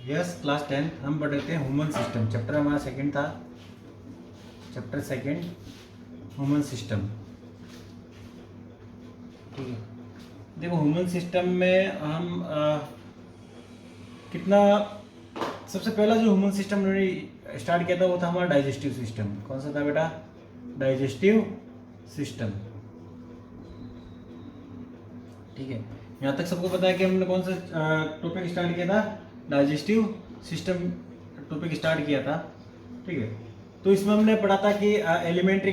Yes class 10 हम पढ़ रहे थे ह्यूमन सिस्टम। चैप्टर हमारा सेकंड था, चैप्टर सेकंड ह्यूमन सिस्टम। ठीक है, देखो ह्यूमन सिस्टम में हम कितना, सबसे पहला जो ह्यूमन सिस्टम उन्होंने स्टार्ट किया था वो था हमारा डाइजेस्टिव सिस्टम। कौन सा था बेटा? Digestive system. ठीक है, यहाँ तक सबको पता है कि हमने कौन सा टॉपिक स्टार्ट किया था? डाइजेस्टिव सिस्टम टॉपिक स्टार्ट किया था। ठीक है, तो इसमें हमने पढ़ा था कि alimentary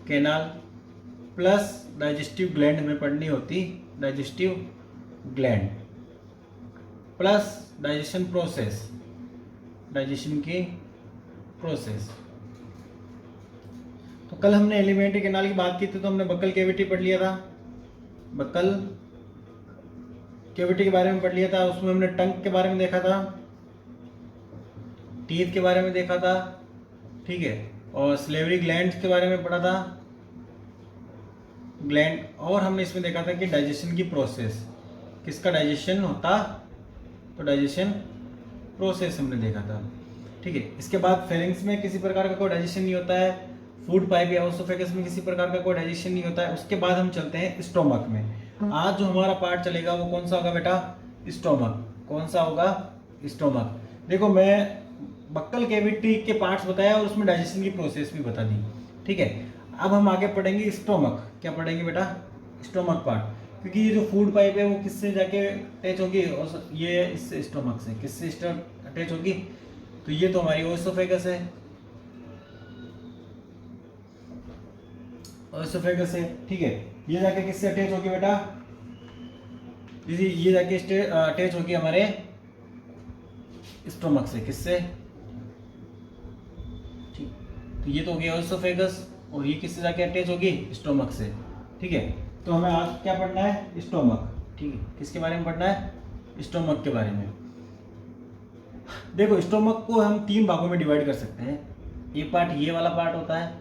canal plus digestive gland हमें पढ़नी होती। Digestive gland plus digestion process, digestion की प्रोसेस। तो कल हमने एलिमेंट्री कैनाल की बात की थी, तो हमने बक्कल कैविटी पढ़ लिया था। बक्कल कैविटी के बारे में पढ़ लिया था। उसमें हमने टंग के बारे में देखा था, टीथ के बारे में देखा था। ठीक है, और स्लेवरी ग्लैंड के बारे में पढ़ा था, ग्लैंड। और हमने इसमें देखा था कि डाइजेशन की प्रोसेस, किसका डाइजेशन होता? तो डाइजेशन प्रोसेस हमने देखा था। ठीक है, इसके बाद फेरिंग्स में किसी प्रकार का कोई डाइजेशन नहीं होता है। फूड पाइप या ओसोफेगस में किसी प्रकार का कोई डाइजेशन नहीं होता है। उसके बाद हम चलते हैं स्टोमक में। आज जो हमारा पार्ट चलेगा वो कौन सा होगा बेटा? स्टोमक। कौन सा होगा? स्टोमक। देखो मैं बक्कल कैविटी के पार्ट्स बताया और उसमें डाइजेशन की प्रोसेस भी बता दी। ठीक है, अब हम आगे पढ़ेंगे स्टोमक। क्या पढ़ेंगे बेटा? Stomach part. क्योंकि ये जो फूड पाइप है वो किससे जाके अटैच होगी? ये इस स्टोमक से किससे अटैच होगी? तो ये तो हमारी ओसोफेगस है, ओसोफेगस है। ठीक है, ये जाके किससे अटैच होगी बेटा? ये जाके अटैच होगी हमारे स्टोमक से। किससे? ठीक, तो ये तो हो गया ओसोफेगस, और ये किससे जाके अटैच होगी? स्टोमक से। ठीक है, तो हमें आज क्या पढ़ना है? स्टोमक। ठीक है, किसके बारे में पढ़ना है? स्टोमक के बारे में। देखो स्टोमक को हम तीन भागों में डिवाइड कर सकते हैं। एक पार्ट ये वाला पार्ट होता है,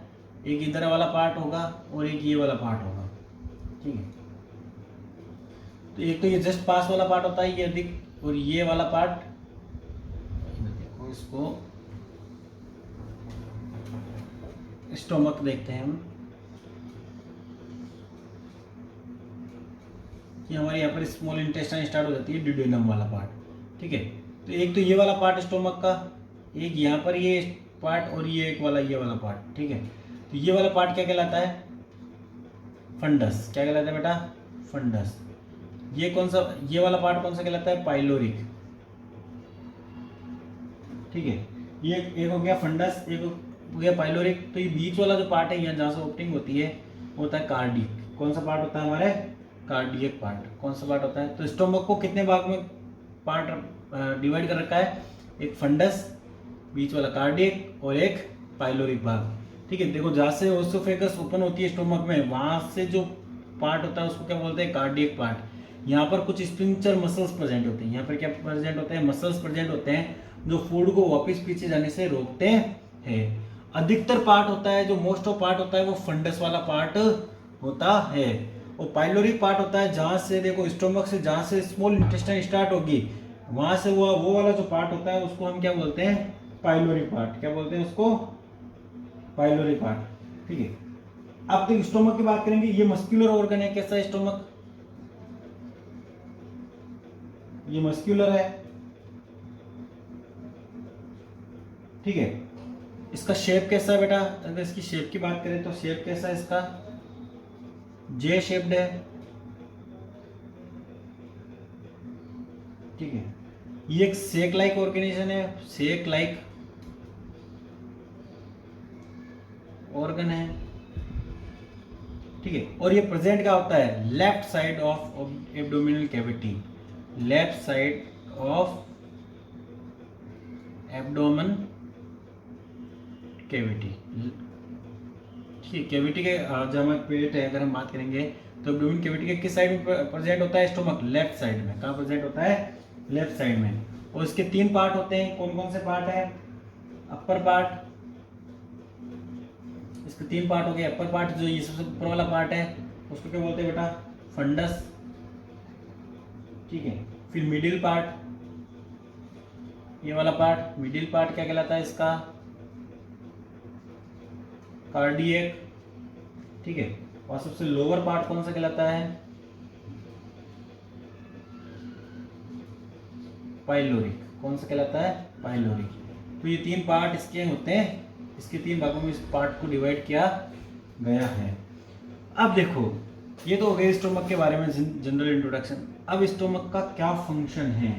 एक इधर वाला पार्ट होगा, और एक ये वाला पार्ट होगा। ठीक है, तो एक तो ये जस्ट पास वाला पार्ट होता है, ये अधिक, और ये वाला पार्ट, देखो इसको स्टोमक देखते हैं हम। कि हमारे यहाँ पर स्मॉल इंटेस्टाइन स्टार्ट हो जाती है, ड्यूडेनम वाला पार्ट। ठीक है, तो एक तो ये वाला पार्ट स्टोमक का, एक यहाँ पर ये पार्ट, और ये एक वाला ये वाला पार्ट। ठीक है, तो ये वाला पार्ट क्या कहलाता है? फंडस। क्या कहलाता है बेटा? फंडस। ये कौन सा, ये वाला पार्ट कौन सा कहलाता है? पाइलोरिक। ठीक है, ये एक हो गया फंडस, एक हो गया पाइलोरिक। तो ये बीच वाला जो पार्ट है, यहाँ जहाँ से ओपनिंग होती है, वो होता है कार्डियक। कौन सा पार्ट होता है हमारे? Cardiac part. कौन सा पार्ट होता है? तो स्टोमक को कितने भाग में पार्ट डिवाइड कर रखा है? एक फंडस, बीच वाला कार्डियक, और एक पाइलोरिक भाग। ठीक है, देखो जहाँ से ओसोफेगस ओपन होती है स्टोमक में, वहां से जो पार्ट होता है उसको क्या बोलते हैं? Cardiac part. यहाँ पर कुछ स्पिंचर मसल्स प्रेजेंट होते हैं। यहाँ पर क्या प्रेजेंट होते हैं? मसल्स प्रेजेंट होते हैं, जो फूड को वापस पीछे जाने से रोकते हैं। अधिकतर पार्ट होता है, जो मोस्ट ऑफ पार्ट होता है, वो फंडस वाला पार्ट होता है। और पाइलोरिक पार्ट होता है जहां से, देखो स्टोमक से जहां से स्मॉल इंटेस्टाइन स्टार्ट होगी, वहां से वो वाला जो पार्ट होता है उसको हम क्या बोलते हैं? Pyloric part. क्या बोलते हैं उसको? Pyloric part. ठीक है, अब तो स्टोमक की बात करेंगे। ये मस्कुलर ऑर्गन है। कैसा है स्टोमक? ये मस्कुलर है। ठीक है, इसका शेप कैसा है बेटा? अगर इसकी शेप की बात करें तो शेप कैसा है इसका? जे शेप्ड है। ठीक है, ये एक सेक लाइक ऑर्गेनाइजेशन है, सेक लाइक ऑर्गन है। ठीक है, और ये प्रेजेंट क्या होता है? Left side of abdominal cavity. Left side of abdomen cavity. ठीक है, कैविटी के जो हमारे पेट है, अगर हम बात करेंगे तो एब्डोमेन कैविटी के किस साइड में प्रेजेंट होता है? स्टोमक। लेफ्ट साइड में। कहाँ प्रेजेंट होता है? लेफ्ट साइड में। और इसके तीन पार्ट होते हैं। कौन कौन से पार्ट है? अपर पार्ट, इसके तीन पार्ट हो गए। अपर पार्ट जो ये सबसे ऊपर वाला पार्ट है उसको क्या बोलते हैं बेटा? फंडस। ठीक है। फिर मिडिल पार्ट, ये वाला पार्ट, मिडिल पार्ट क्या कहलाता है इसका, कार्डियक, ठीक है। और सबसे लोअर पार्ट कौन सा कहलाता है, पाइलोरिक। कौन सा कहलाता है, पाइलोरिक। तो ये 3 पार्ट इसके होते हैं, इसके 3 भागों में इस पार्ट को डिवाइड किया गया है। अब देखो, ये तो हो गया स्टोमक के बारे में जनरल इंट्रोडक्शन। अब स्टोमक का क्या फंक्शन है,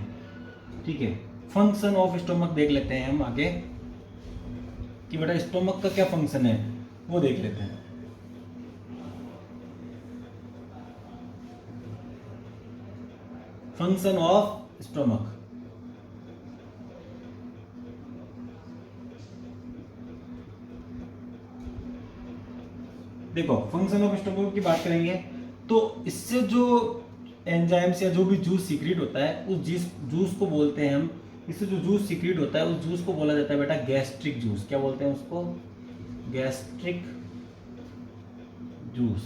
ठीक है। फंक्शन ऑफ स्टोमक देख लेते हैं हम आगे, कि बेटा स्टोमक का क्या फंक्शन है वो देख लेते हैं। फंक्शन ऑफ स्टोमक, देखो फंक्शन ऑफ स्टोमक की बात करेंगे तो इससे जो एंजाइम्स या जो भी जूस सीक्रेट होता है उस जूस को बोलते हैं हम, इससे जो जूस सीक्रेट होता है उस जूस को बोला जाता है बेटा गैस्ट्रिक जूस। क्या बोलते हैं उसको, गैस्ट्रिक जूस।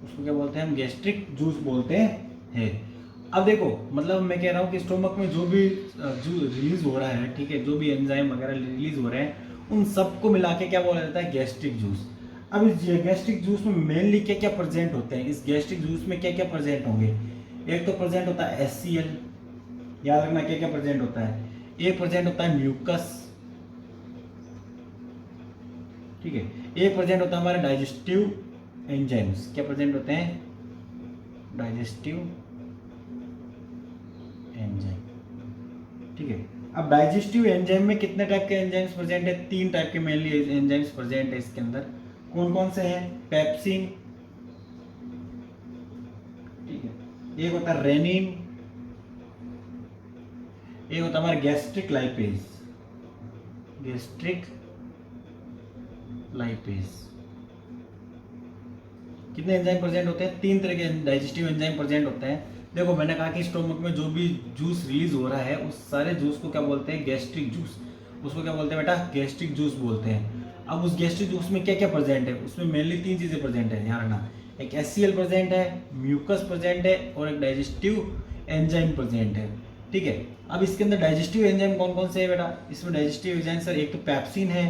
उसको क्या बोलते हैं हम, गैस्ट्रिक जूस बोलते हैं। अब देखो मतलब मैं कह रहा हूँ कि स्टोमक में जो भी रिलीज हो रहा है, ठीक है, जो भी एंजाइम वगैरह रिलीज हो रहे हैं उन सबको मिला के क्या बोला जाता है, गैस्ट्रिक जूस। अब इस गैस्ट्रिक जूस में मेनली क्या क्या प्रेजेंट होते हैं, इस गैस्ट्रिक जूस में क्या क्या प्रेजेंट होंगे। एक तो प्रेजेंट होता है HCl, याद रखना क्या क्या प्रेजेंट होता है। एक प्रेजेंट होता है म्यूकस, ठीक है। एक प्रेजेंट होता है हमारे डाइजेस्टिव एंजाइम्स। क्या प्रेजेंट होते हैं, डाइजेस्टिव एंजाइम, ठीक है। अब डाइजेस्टिव एंजाइम में कितने टाइप के एंजाइम्स प्रेजेंट है, 3 टाइप के मेनली एंजाइम्स प्रेजेंट है इसके अंदर। कौन कौन से हैं, पेप्सिन, ठीक है, एक होता है रेनिन, एक होता है हमारा गैस्ट्रिक लाइपेज, गैस्ट्रिक लाइपेज। कितने एंजाइम प्रेजेंट होते हैं, 3 तरह के डाइजेस्टिव एंजाइम प्रेजेंट होते हैं। देखो मैंने कहा कि स्टोमक में जो भी जूस रिलीज हो रहा है उस सारे जूस को क्या बोलते हैं, गैस्ट्रिक जूस। उसको क्या बोलते हैं बेटा, गैस्ट्रिक जूस बोलते हैं। अब उस गैस्ट्रिक जूस में क्या क्या प्रेजेंट है, उसमें मेनली 3 चीजें प्रेजेंट है, ध्यान रखना। एक HCl प्रेजेंट है, म्यूकस प्रेजेंट है और एक डाइजेस्टिव एंजाइम प्रेजेंट है, ठीक है। अब इसके अंदर डाइजेस्टिव एंजाइम कौन कौन से है बेटा, इसमें डाइजेस्टिव एंजाइम सर एक तो पेप्सिन है,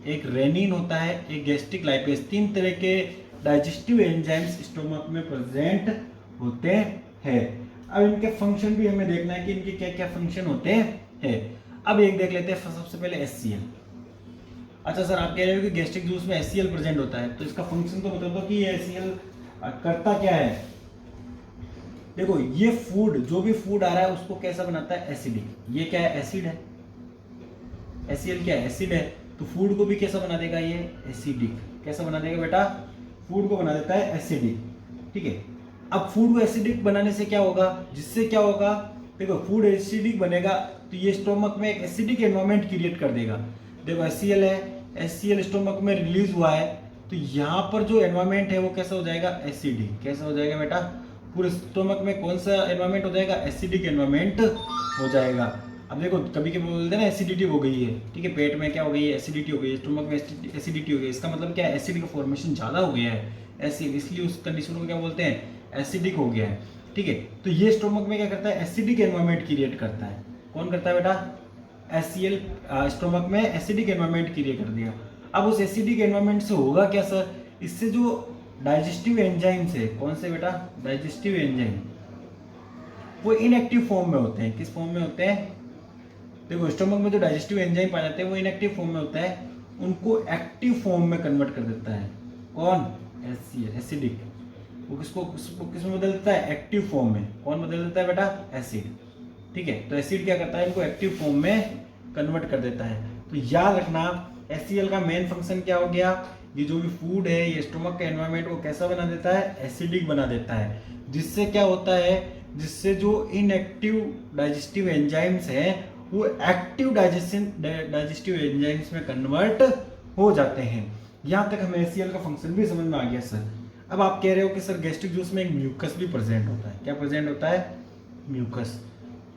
एक रेनिन होता है, एक गैस्ट्रिक लाइपेज। 3 तरह के डाइजेस्टिव एंजाइम्स स्टोमक में प्रेजेंट होते हैं। अब इनके फंक्शन भी हमें देखना है कि इनके क्या क्या फंक्शन होते हैं। अब एक देख लेते हैं सबसे पहले HCl। अच्छा सर आप कह रहे हो कि गैस्ट्रिक जूस में HCl प्रेजेंट होता है, तो इसका फंक्शन तो बता दो कि ये HCl करता क्या है। देखो ये फूड, जो भी फूड आ रहा है उसको कैसा बनाता है, एसिडिक। ये क्या है, एसिड है। HCl क्या है, एसिड है, तो फूड को भी कैसा बना देगा, ये एसिडिक। कैसा बना देगा बेटा, फूड को बना देता है एसिडिक, ठीक है। अब फूड को एसिडिक बनाने से क्या होगा, जिससे क्या होगा, देखो फूड एसिडिक बनेगा तो ये स्टोमक में एक एसिडिक एनवायरनमेंट क्रिएट कर देगा। देखो HCl है, HCl स्टोमक में रिलीज हुआ है तो यहाँ पर जो एनवायरनमेंट है वो कैसा हो जाएगा, एसिडिक। कैसा हो जाएगा बेटा, पूरे स्टोमक में कौन सा एनवायरनमेंट हो जाएगा, एसिडिक एनवायरनमेंट हो जाएगा। अब देखो कभी कभी बोलते हैं ना एसिडिटी हो गई है, ठीक है, पेट में क्या हो गई है, एसिडिटी हो गई है, स्टोमक में एसिडिटी हो गई है। इसका मतलब क्या है, एसिड का फॉर्मेशन ज़्यादा हो गया है एसिड, इसलिए उस कंडीशन को क्या बोलते हैं, एसिडिक हो गया है, ठीक है। तो ये स्टोमक में क्या करता है, एसिडिक एनवायरनमेंट क्रिएट करता है। कौन करता है बेटा, HCl स्टोमक में एसिडिक एनवायरनमेंट क्रिएट कर दिया। अब उस एसिडिक एनवायरनमेंट से होगा क्या सर, इससे जो डाइजेस्टिव एंजाइम्स है, कौन से बेटा, डाइजेस्टिव एंजाइम, वो इनएक्टिव फॉर्म में होते हैं। किस फॉर्म में होते हैं, देखो स्टोमक में जो डाइजेस्टिव एंजाइम पाए जाते हैं वो इनएक्टिव फॉर्म में होता है, उनको एक्टिव फॉर्म में कन्वर्ट कर देता है। कौन, HCl एसिडिक, वो किसको किसमें बदल देता है, एक्टिव फॉर्म में। कौन बदल देता है बेटा, एसिड, ठीक है। तो एसिड क्या करता है, इनको एक्टिव फॉर्म में कन्वर्ट कर देता है। तो याद रखना HCl का मेन फंक्शन क्या हो गया, ये जो भी फूड है ये स्टोमक के एनवायरनमेंट को कैसा बना देता है, एसिडिक बना देता है। जिससे क्या होता है, जिससे जो इनएक्टिव डाइजेस्टिव एंजाइम्स हैं वो एक्टिव डाइजेस्टिव एंजाइम्स में कन्वर्ट हो जाते हैं। यहाँ तक हमें HCl का फंक्शन भी समझ में आ गया सर। अब आप कह रहे हो कि सर गैस्ट्रिक जूस में एक म्यूकस भी प्रेजेंट होता है। क्या प्रेजेंट होता है, म्यूकस।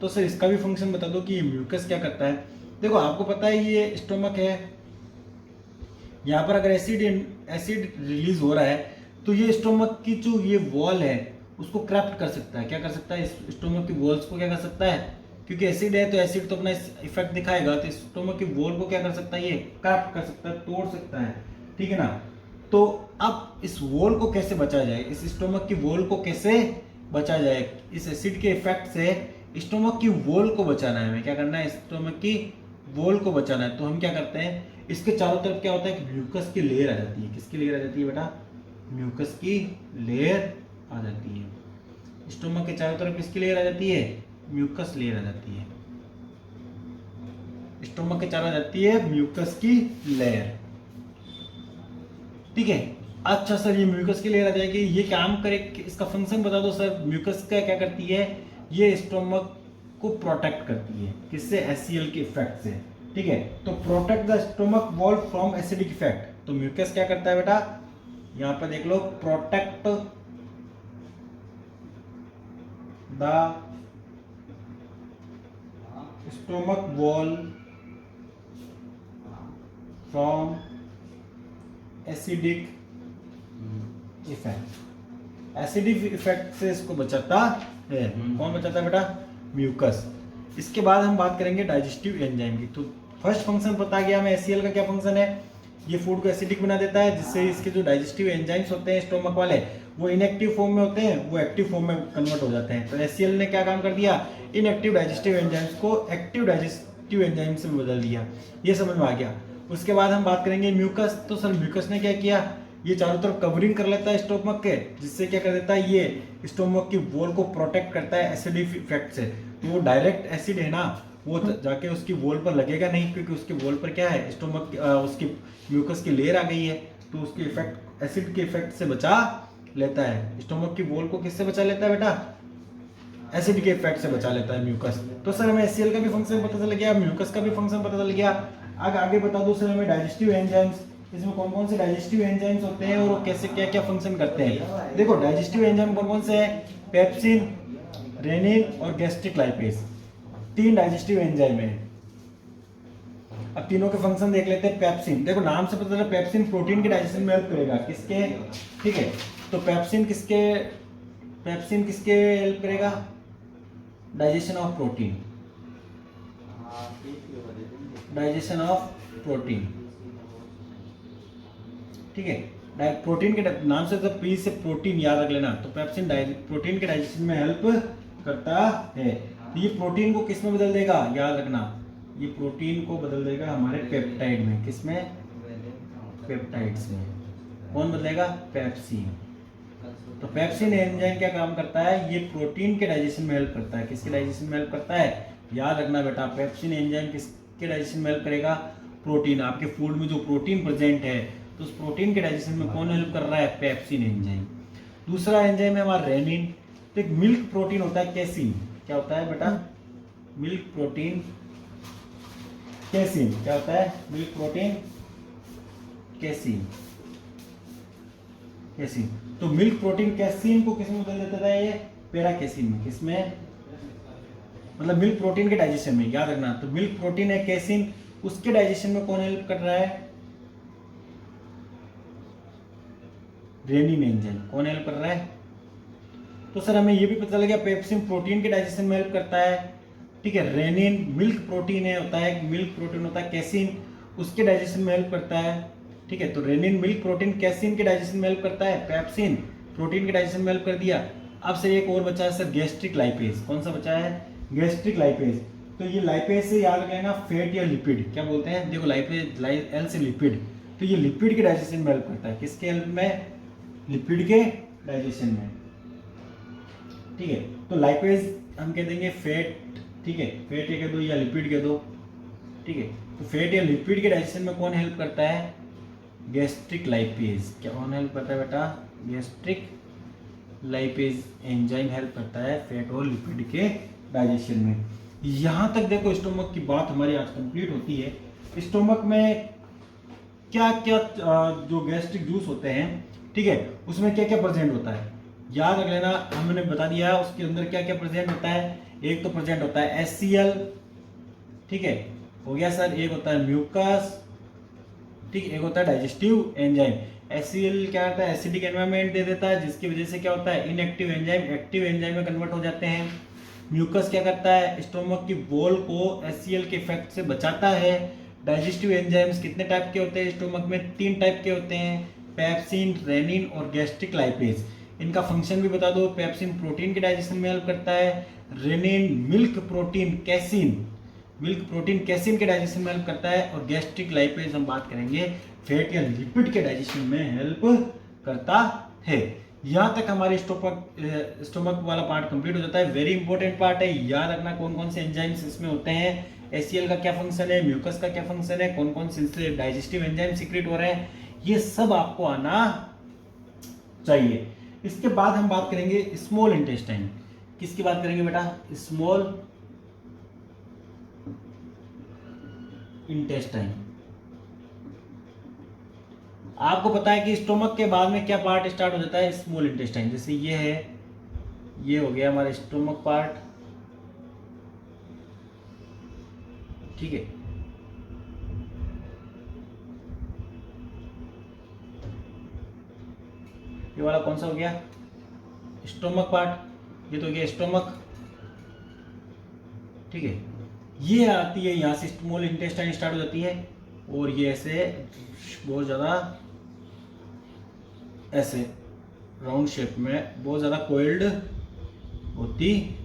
तो सर इसका भी फंक्शन बता दो कि ये म्यूकस क्या करता है। देखो आपको पता है ये स्टोमक है, यहाँ पर अगर एसिड रिलीज हो रहा है तो ये स्टोमक की जो ये वॉल है उसको क्रैप्ट कर सकता है। क्या कर सकता है? स्टोमक की वॉल्स को क्या कर सकता है? क्योंकि एसिड है तो एसिड तो अपना इफेक्ट दिखाएगा, तो स्टोमक की वॉल को क्या कर सकता है? ये क्रैप्ट कर सकता है, तोड़ सकता है, ठीक है ना। तो अब इस वॉल को कैसे बचा जाए, इस स्टोमक की वॉल को कैसे बचा जाए? इस एसिड के इफेक्ट से स्टोमक की वॉल को बचाना है हमें। क्या करना है? स्टोमक की वॉल को बचाना है। तो हम क्या करते हैं, इसके चारों तरफ क्या होता है कि म्यूकस की लेयर आ जाती है। किसकी लेयर आ जाती है बेटा? म्यूकस की लेयर आ जाती है। स्टोमक के चारों तरफ किसकी लेयर आ जाती है? म्यूकस लेयर आ जाती है। स्टोमक के चारों आ जाती है म्यूकस की लेयर, ठीक है। अच्छा सर, ये म्यूकस की लेयर आ जाएगी, ये काम करे, इसका फंक्शन बता दो सर। म्यूकस का क्या करती है? ये स्टोमक को प्रोटेक्ट करती है। किससे? HCl के इफेक्ट से, ठीक है। तो protect the stomach wall from acidic effect. तो म्यूकस क्या करता है बेटा? यहां पर देख लो, protect the stomach wall from acidic effect. Acidic effect से इसको बचाता है। कौन बचाता है बेटा? म्यूकस। इसके बाद हम बात करेंगे डाइजेस्टिव एंजाइम की। तो फर्स्ट फंक्शन पता गया हमें HCl का क्या फंक्शन है। ये फूड को एसिडिक बना देता है, जिससे इसके जो डाइजेस्टिव एंजाइम्स होते हैं स्टोमक वाले, वो इनएक्टिव फॉर्म में होते हैं, वो एक्टिव फॉर्म में कन्वर्ट हो जाते हैं। तो HCl ने क्या काम कर दिया? इनएक्टिव डाइजेस्टिव एंजाइम्स को एक्टिव डाइजेस्टिव एंजाइम्स में बदल दिया। ये समझ में आ गया। उसके बाद हम बात करेंगे म्यूकस। तो सर म्यूकस ने क्या किया? ये चारों तरफ कवरिंग कर लेता है स्टोमक के, जिससे क्या कर देता है? ये स्टोमक की वॉल को प्रोटेक्ट करता है एसिडिक इफेक्ट से। तो वो डायरेक्ट एसिड है ना, वो जाके उसकी वॉल पर लगेगा नहीं, क्योंकि उसकी वॉल पर क्या है? स्टोमक उसकी म्यूकस की लेयर आ गई है, तो उसके इफेक्ट, एसिड के इफेक्ट से बचा लेता है। स्टोमक की वॉल को किससे बचा लेता है बेटा? एसिड के इफेक्ट से बचा लेता है म्यूकस। तो सर हमें HCl का भी फंक्शन पता चल गया, म्यूकस का भी फंक्शन पता चल गया। आगे बता दो सर हमें डाइजेस्टिव एंजाइम्स, इसमें कौन कौन से डाइजेस्टिव एंजाइम्स होते हैं और वो कैसे क्या क्या फंक्शन करते हैं। देखो डाइजेस्टिव एंजाइम कौन कौन से हैं? पेप्सिन, रेनिन और गैस्ट्रिक लाइपेज। 3 डाइजेस्टिव एंजाइम है। अब तीनों के फंक्शन देख लेते हैं। पेप्सिन, देखो नाम से पता चला पेप्सिन प्रोटीन के डाइजेशन में हेल्प करेगा। किसके? ठीक है, तो पेप्सिन किसके हेल्प करेगा? Digestion of protein, digestion of protein, ठीक है। प्रोटीन के नाम से तो पी से प्रोटीन याद रख लेना। तो पेप्सिन प्रोटीन के डाइजेशन में हेल्प करता है। तो ये प्रोटीन को किस में बदल देगा? याद रखना, ये प्रोटीन को बदल देगा हमारे पेप्टाइड में। किसमें? पेप्टाइड्स में। कौन बदलेगा? पेप्सिन। तो पेप्सिन एंजाइम क्या काम करता है? ये प्रोटीन के डाइजेशन में हेल्प करता है। किसके डाइजेशन में हेल्प करता है? याद रखना बेटा, पेप्सिन एंजाइम किसके डाइजेशन में हेल्प करेगा? प्रोटीन। आपके फूड में जो प्रोटीन प्रेजेंट है, तो उस प्रोटीन के डाइजेशन में कौन हेल्प कर रहा है? Pepsin enzyme. दूसरा एंजाइम है हमारा रेनिन। तो एक मिल्क प्रोटीन होता है कैसीन। क्या होता है बेटा? Milk protein casein. क्या होता है? Milk protein casein. कैसीन। तो मिल्क प्रोटीन कैसीन को किसमें बदल देता है? ये पैरा कैसीन में। किसमें? मतलब मिल्क प्रोटीन के डाइजेशन में, याद रखना। तो मिल्क प्रोटीन है कैसीन, उसके डाइजेशन में कौन हेल्प कर रहा है? Rennin enzyme. कौन हेल्प कर रहा है? तो सर हमें ये भी पता लगा पेप्सिन प्रोटीन के डाइजेशन में हेल्प करता है, ठीक है। रेनिन मिल्क प्रोटीन है, होता है मिल्क प्रोटीन होता है कैसीन, उसके डाइजेशन में हेल्प करता है, ठीक है। तो रेनिन मिल्क प्रोटीन कैसीन के डाइजेशन में हेल्प करता है, पेप्सिन प्रोटीन के डाइजेशन में हेल्प कर दिया। अब से एक और बचा है सर गैस्ट्रिक लाइपेज। कौन सा बचा है? Gastric lipase. तो ये लाइपेज से याद रखना फैट या लिपिड। क्या बोलते हैं? देखो लाइपेज एल से लिपिड, तो ये लिपिड के डाइजेशन में हेल्प करता है। किसके हेल्प में? लिपिड के डाइजेशन में, ठीक है। तो लाइपेज हम कह देंगे फैट, ठीक है। फैट ये कह दो या लिपिड कह दो, ठीक है। तो फैट या लिपिड के डाइजेशन में कौन हेल्प करता है? Gastric lipase. क्या कौन हेल्प करता है बेटा? गैस्ट्रिक लाइपेज एंजाइम हेल्प करता है फैट और लिपिड के डाइजेशन में। यहाँ तक देखो स्टोमक की बात हमारी आज कंप्लीट होती है। स्टोमक में क्या क्या जो गैस्ट्रिक जूस होते हैं, ठीक है, उसमें क्या क्या प्रेजेंट होता है याद रख लेना। हमने बता दिया उसके अंदर क्या क्या प्रेजेंट होता है। एक तो प्रेजेंट होता है HCl, ठीक है, हो गया सर। एक होता है म्यूकस, ठीक, एक होता है डाइजेस्टिव एंजाइम। HCl क्या करता है, एसिडिक एनवायरनमेंट दे देता है, जिसकी वजह से क्या होता है, इनएक्टिव एंजाइम एक्टिव एंजाइम में कन्वर्ट हो जाते हैं। म्यूकस क्या करता है, स्टोमक की वॉल को HCl के इफेक्ट से बचाता है। डाइजेस्टिव एंजाइम्स कितने टाइप के होते हैं स्टोमक में, 3 टाइप के होते हैं, पेप्सिन, रेनिन और गैस्ट्रिक लाइपेज। इनका फंक्शन भी बता दो। पेप्सिन प्रोटीन के डाइजेशन में हेल्प करता है, रेनिन मिल्क प्रोटीन कैसीन के डाइजेशन में हेल्प करता है, और गैस्ट्रिक लाइपेज हम बात करेंगे फैट या लिपिड के डाइजेशन में हेल्प करता है। यहाँ तक हमारे स्टोमक वाला पार्ट कंप्लीट हो जाता है। वेरी इंपॉर्टेंट पार्ट है, याद रखना कौन कौन से एंजाइम्स इसमें होते हैं, HCl का क्या फंक्शन है, म्यूकस का क्या फंक्शन है, कौन कौन से डाइजेस्टिव एंजाइम सीक्रेट हो रहे हैं, ये सब आपको आना चाहिए। इसके बाद हम बात करेंगे स्मॉल इंटेस्टाइन। किसकी बात करेंगे बेटा, स्मॉल इंटेस्टाइन। आपको पता है कि स्टोमक के बाद में क्या पार्ट स्टार्ट हो जाता है, स्मॉल इंटेस्टाइन। जैसे ये है, ये हो गया हमारा स्टोमक पार्ट, ठीक है। ये वाला कौन सा हो गया, स्टोमक पार्ट, ये तो हो गया स्टोमक, ठीक है। ये आती है यहाँ से स्मॉल इंटेस्टाइन स्टार्ट हो जाती है, और ये ऐसे बहुत ज़्यादा ऐसे राउंड शेप में बहुत ज़्यादा कोइल्ड होती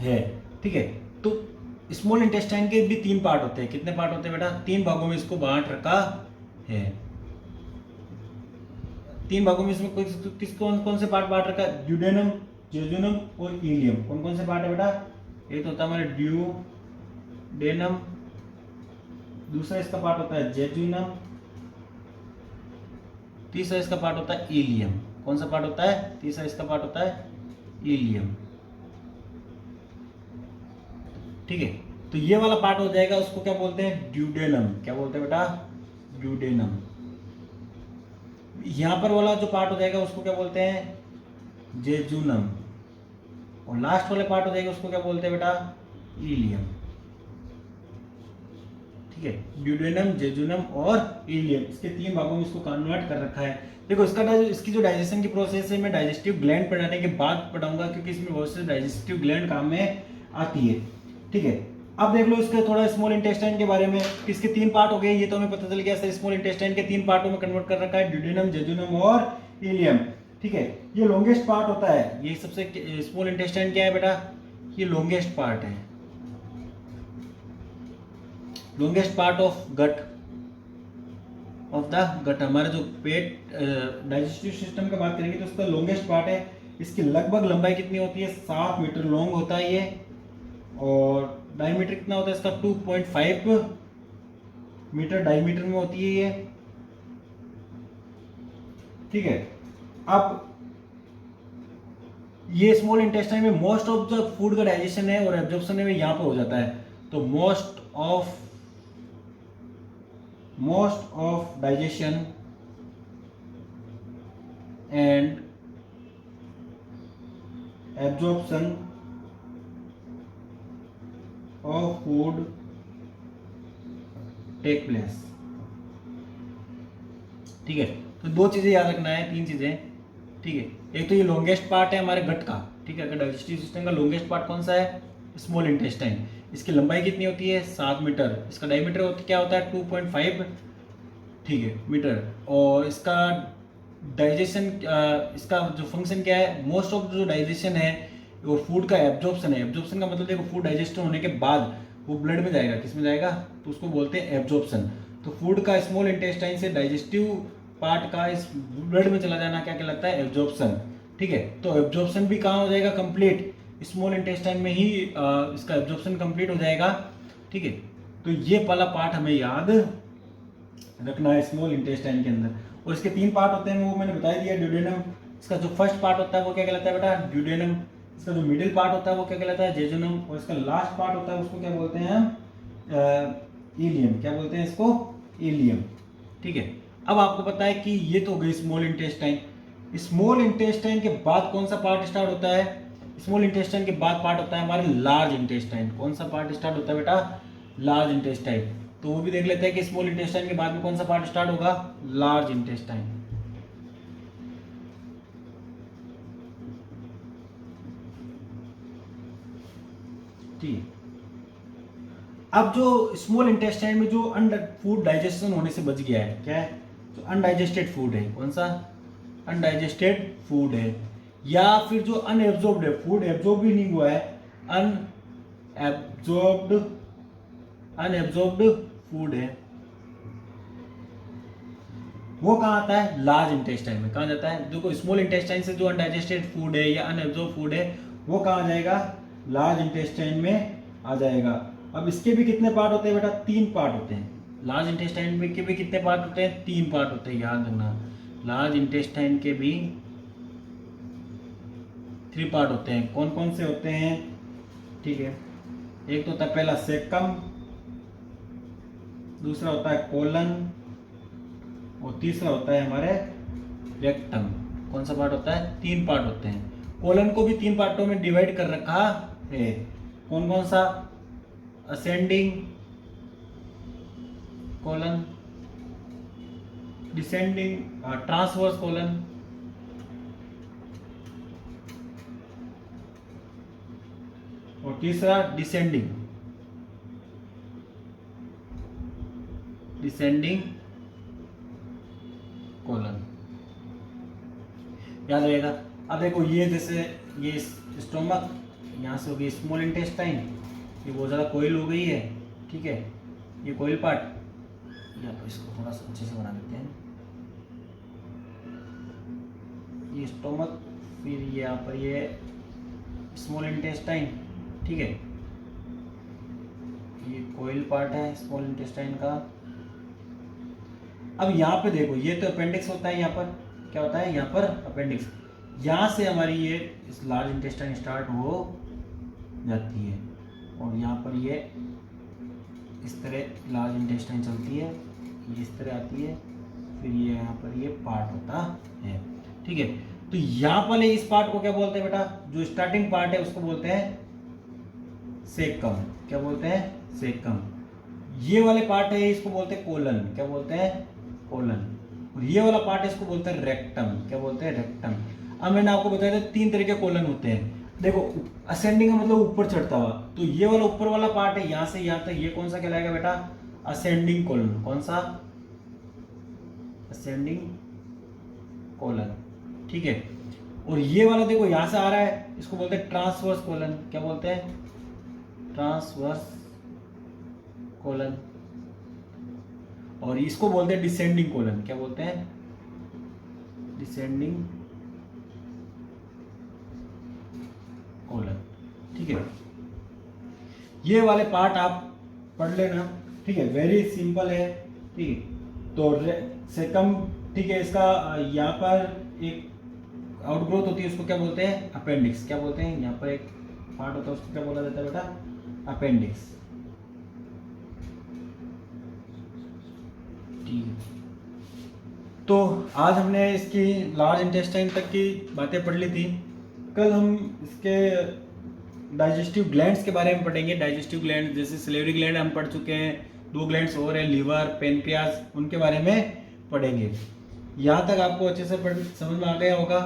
है, ठीक है। तो स्मॉल इंटेस्टाइन के भी 3 पार्ट होते हैं। कितने पार्ट होते हैं बेटा, 3 भागों में इसको बांट रखा है। 3 भागों में इसमें किस कौन कौन से पार्ट बांट रखा है, ड्यूडेनम, जेजुनम और इलियम। कौन कौन से पार्ट है बेटा, एक तो होता है हमारे ड्यूडेनम, दूसरा इसका पार्ट होता है जेजुनम, तीसरा इसका पार्ट होता है इलियम। कौन सा पार्ट होता है, तीसरा इसका पार्ट होता है इलियम, ठीक है। तो ये वाला पार्ट हो जाएगा, उसको क्या बोलते हैं, ड्यूडेनम। क्या बोलते हैं बेटा, ड्यूडेनम। यहां पर वाला जो पार्ट हो जाएगा उसको क्या बोलते हैं, जेजुनम, और लास्ट वाले पार्ट हो जाएगा उसको क्या बोलते हैं बेटा, इलियम, ठीक है। ड्यूडेनम, जेजुनम और इलियम, इसके 3 भागों में इसको कन्वर्ट कर रखा है। देखो इसकी जो डाइजेशन की प्रोसेस है मैं डाइजेस्टिव ग्लैंड पढ़ाने के बाद पढ़ाऊंगा, क्योंकि इसमें बहुत से डाइजेस्टिव ग्लैंड काम में आती है, ठीक है। अब देख लो इसके थोड़ा स्मॉल इंटेस्टाइन के बारे में। इसके 3 पार्ट हो गए, ये तो हमें पता चल गया सर, स्मॉल इंटेस्टाइन के 3 पार्टों में कन्वर्ट कर रखा है, ड्यूडेनम, जेजुनम और इलियम, ठीक है। ये लॉन्गेस्ट पार्ट होता है, ये सबसे स्मॉल इंटेस्टाइन क्या है बेटा, ये लॉन्गेस्ट पार्ट है, लॉन्गेस्ट पार्ट ऑफ गट हमारे जो पेट डाइजेस्टिव सिस्टम की बात करेंगे तो इसका लॉन्गेस्ट पार्ट है। इसकी लगभग लंबाई कितनी होती है, 7 मीटर लॉन्ग होता है ये, और डायमीटर कितना होता है इसका, 2.5 मीटर डायमीटर में होती है ये, ठीक है। अब ये स्मॉल इंटेस्टाइन में मोस्ट ऑफ द फूड का डाइजेशन है और एब्जॉर्प्शन है यहाँ पर हो जाता है। तो most of digestion and absorption of food take place, ठीक है। तो 2 चीजें याद रखना है, 3 चीजें, ठीक है। एक तो ये लॉन्गेस्ट पार्ट है हमारे गट का, ठीक है। अगर डाइजेस्टिव सिस्टम का लॉन्गेस्ट पार्ट कौन सा है, स्मॉल इंटेस्टाइन। इसकी लंबाई कितनी होती है, 7 मीटर। इसका डायमीटर क्या होता है, 2.5, ठीक है, मीटर। और इसका डाइजेशन, इसका जो फंक्शन क्या है, मोस्ट ऑफ जो डाइजेशन है वो फूड का एब्जॉर्प्शन है। एब्जॉर्प्शन का मतलब देखो, फूड डाइजेस्ट होने के बाद वो ब्लड में जाएगा, किस में जाएगा, तो उसको बोलते हैं एब्जॉर्प्शन। तो फूड का स्मॉल इंटेस्टाइन से डाइजेस्टिव पार्ट का इस ब्लड में चला जाना क्या कहलाता है, एब्जॉर्प्शन, ठीक है। तो एब्जॉर्प्शन भी कहाँ हो जाएगा, कंप्लीट स्मॉल इंटेस्टाइन में ही इसका एब्जॉर्प्शन कंप्लीट हो जाएगा, ठीक है। तो ये वाला पार्ट हमें याद रखना है स्मॉल इंटेस्टाइन के अंदर। और इसके 3 पार्ट होते हैं, वो मैंने बता दिया। ड्यूडेनम, इसका जो फर्स्ट पार्ट होता है वो क्या कहलाता है बेटा, ड्यूडेनम। इसका जो मिडिल पार्ट होता है वो क्या कहलाता है, जेजुनम। और इसका लास्ट पार्ट होता है उसको क्या बोलते हैं हम, इलियम। क्या बोलते हैं इसको, इलियम, ठीक है। अब आपको पता है कि ये तो हो गई स्मॉल इंटेस्टाइन। स्मॉल इंटेस्टाइन के बाद कौन सा पार्ट स्टार्ट होता है, स्मॉल इंटेस्टाइन के बाद पार्ट होता है हमारे लार्ज इंटेस्टाइन। कौन सा पार्ट स्टार्ट होता है बेटा, लार्ज इंटेस्टाइन। तो वो भी देख लेते हैं कि स्मॉल इंटेस्टाइन के बाद में कौन सा पार्ट स्टार्ट होगा, लार्ज इंटेस्टाइन। ठीक, अब जो स्मॉल इंटेस्टाइन में जो फूड डाइजेशन होने से बच गया है, क्या है, जो अनडाइजेस्टेड फूड है, कौन सा, अनडाइजेस्टेड फूड है, या फिर जो अनएब्जॉर्ब्ड है, फूड एब्जॉर्ब भी नहीं हुआ है, अनएब्जॉर्ब्ड फूड है, वो कहाँ आता है, लार्ज इंटेस्टाइन में। कहाँ जाता है, देखो स्मॉल इंटेस्टाइन से जो अनडाइजेस्टेड फूड है या अनएब्जॉर्ब फूड है वो कहाँ जाएगा, लार्ज इंटेस्टाइन में आ जाएगा। अब इसके भी कितने पार्ट होते हैं बेटा, 3 पार्ट होते हैं। लार्ज इंटेस्टाइन में के भी कितने पार्ट होते हैं, 3 पार्ट होते हैं, याद रखना। लार्ज इंटेस्टाइन के भी 3 पार्ट होते हैं। कौन कौन से होते हैं, ठीक है, एक तो होता है पहला सेकम, दूसरा होता है कोलन, और तीसरा होता है हमारे रेक्टम। कौन सा पार्ट होता है, 3 पार्ट होते हैं। कोलन को भी 3 पार्टों में डिवाइड कर रखा है। कौन कौन सा, ascending colon, descending, transverse colon, और तीसरा डिसेंडिंग कोलन, याद रहेगा। अब देखो ये जैसे ये स्टोमक, यहाँ से हो गई स्मॉल इंटेस्टाइन, ये बहुत ज़्यादा कोयल हो गई है, ठीक है, ये कोयल पार्ट, या तो इसको थोड़ा सा अच्छे से बना देते हैं, ये स्टोमक, फिर यहाँ पर ये स्मॉल इंटेस्टाइन, ठीक है, ये कोयल पार्ट है स्मॉल इंटेस्टाइन का। अब यहाँ पे देखो ये तो अपेंडिक्स होता है, यहाँ पर क्या होता है, यहाँ पर अपेंडिक्स, यहाँ से हमारी ये इस लार्ज इंटेस्टाइन स्टार्ट हो जाती है, और यहाँ पर ये इस तरह लार्ज इंटेस्टाइन चलती है, ये इस तरह आती है, फिर ये यहाँ पर ये पार्ट होता है, ठीक है। तो यहाँ पर इस पार्ट को क्या बोलते हैं बेटा, जो स्टार्टिंग पार्ट है उसको बोलते हैं सेकम। क्या बोलते हैं, सेकम। ये वाले पार्ट है इसको बोलते हैं कोलन। क्या बोलते हैं, कोलन। और ये वाला पार्ट है इसको बोलते हैं रेक्टम। क्या बोलते हैं, रेक्टम। अब मैंने आपको बताया था 3 तरह के कोलन होते हैं। देखो असेंडिंग का मतलब ऊपर चढ़ता हुआ, तो ये वाला ऊपर वाला पार्ट है, यहाँ से यहाँ तक, ये कौन सा कहलाएगा बेटा, असेंडिंग कोलन। कौन सा, असेंडिंग कोलन, ठीक है। और ये वाला देखो यहाँ से आ रहा है, इसको बोलते हैं ट्रांसवर्स कोलन। क्या बोलते हैं, ट्रांसवर्स कोलन। और इसको बोलते हैं डिसेंडिंग कोलन। क्या बोलते हैं, डिसेंडिंग कोलन, ठीक है। ये वाले पार्ट आप पढ़ लेना, ठीक है, वेरी सिंपल है, ठीक है। तो सेकम, ठीक है, इसका यहाँ पर एक आउटग्रोथ होती है, उसको क्या बोलते हैं, अपेंडिक्स। क्या बोलते हैं, यहाँ पर एक पार्ट होता है उसको क्या बोला जाता है बेटा, अपेंडिक्स, ठीक है। तो आज हमने इसकी लार्ज इंटेस्टाइन तक की बातें पढ़ ली थी। कल हम इसके डाइजेस्टिव ग्लैंड्स के बारे में पढ़ेंगे। डाइजेस्टिव ग्लैंड जैसे सलेवरी ग्लैंड हम पढ़ चुके हैं, 2 ग्लैंड्स और हैं, लीवर, पेनक्रियास, उनके बारे में पढ़ेंगे। यहाँ तक आपको अच्छे से समझ में आ गया होगा।